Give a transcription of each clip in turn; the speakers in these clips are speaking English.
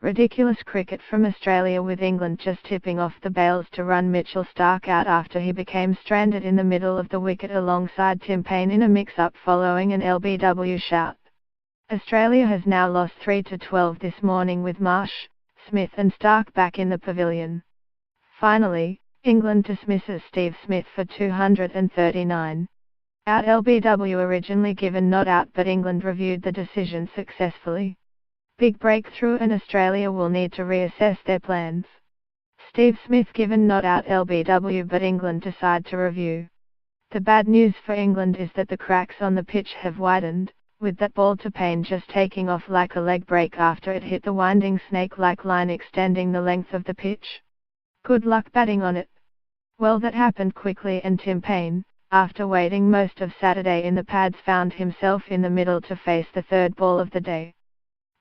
Ridiculous cricket from Australia, with England just tipping off the bails to run Mitchell Starc out after he became stranded in the middle of the wicket alongside Tim Paine in a mix-up following an LBW shout. Australia has now lost 3-12 this morning, with Marsh, Smith and Starc back in the pavilion. Finally, England dismisses Steve Smith for 239. Out. LBW originally given not out, but England reviewed the decision successfully. Big breakthrough, and Australia will need to reassess their plans. Steve Smith given not out LBW, but England decide to review. The bad news for England is that the cracks on the pitch have widened, with that ball to Paine just taking off like a leg break after it hit the winding snake-like line extending the length of the pitch. Good luck batting on it. Well, that happened quickly, and Tim Paine, after waiting most of Saturday in the pads, found himself in the middle to face the third ball of the day.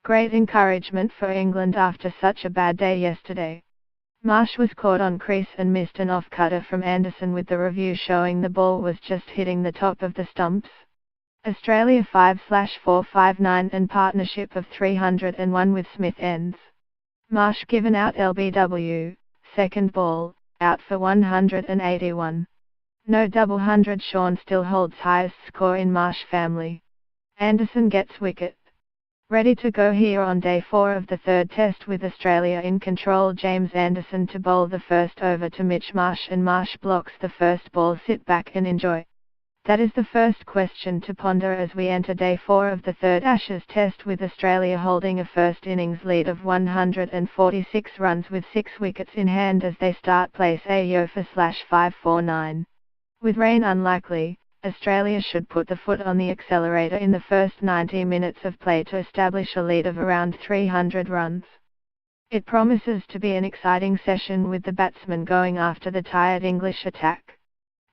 Great encouragement for England after such a bad day yesterday. Marsh was caught on crease and missed an off-cutter from Anderson, with the review showing the ball was just hitting the top of the stumps. Australia 5/459 and partnership of 301 with Smith ends. Marsh given out LBW, second ball, out for 181. No double hundred. Shaun still holds highest score in Marsh family. Anderson gets wicket. Ready to go here on day 4 of the third test, with Australia in control. James Anderson to bowl the first over to Mitch Marsh, and Marsh blocks the first ball. Sit back and enjoy. That is the first question to ponder as we enter day 4 of the third Ashes test, with Australia holding a first innings lead of 146 runs with 6 wickets in hand as they start place AO for /549. With rain unlikely, Australia should put the foot on the accelerator in the first 90 minutes of play to establish a lead of around 300 runs. It promises to be an exciting session, with the batsmen going after the tired English attack.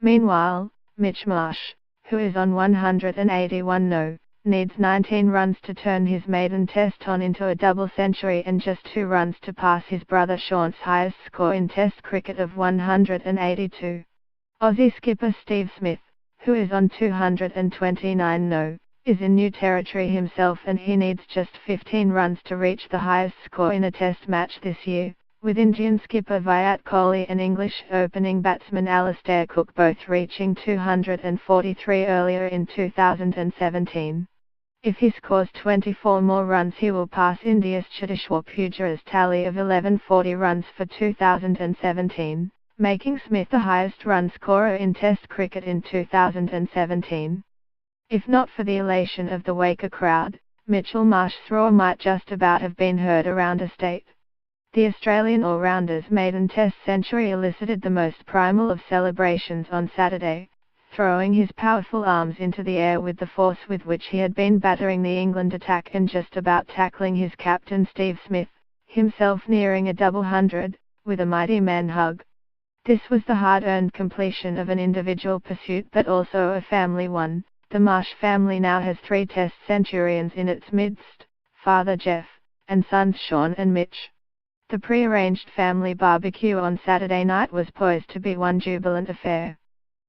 Meanwhile, Mitch Marsh, who is on 181, needs 19 runs to turn his maiden test on into a double century, and just 2 runs to pass his brother Shaun's highest score in Test cricket of 182. Aussie skipper Steve Smith, who is on 229, is in new territory himself, and he needs just 15 runs to reach the highest score in a test match this year, with Indian skipper Virat Kohli and English opening batsman Alastair Cook both reaching 243 earlier in 2017. If he scores 24 more runs, he will pass India's Cheteshwar Pujara's tally of 1140 runs for 2017. Making Smith the highest run scorer in Test cricket in 2017. If not for the elation of the Waker crowd, Mitchell Marsh's roar might just about have been heard around a state. The Australian all-rounder's maiden Test century elicited the most primal of celebrations on Saturday, throwing his powerful arms into the air with the force with which he had been battering the England attack and just about tackling his captain Steve Smith, himself nearing a double hundred, with a mighty man hug. This was the hard-earned completion of an individual pursuit, but also a family one. The Marsh family now has 3 Test centurions in its midst, father Jeff, and sons Shaun and Mitch. The pre-arranged family barbecue on Saturday night was poised to be one jubilant affair.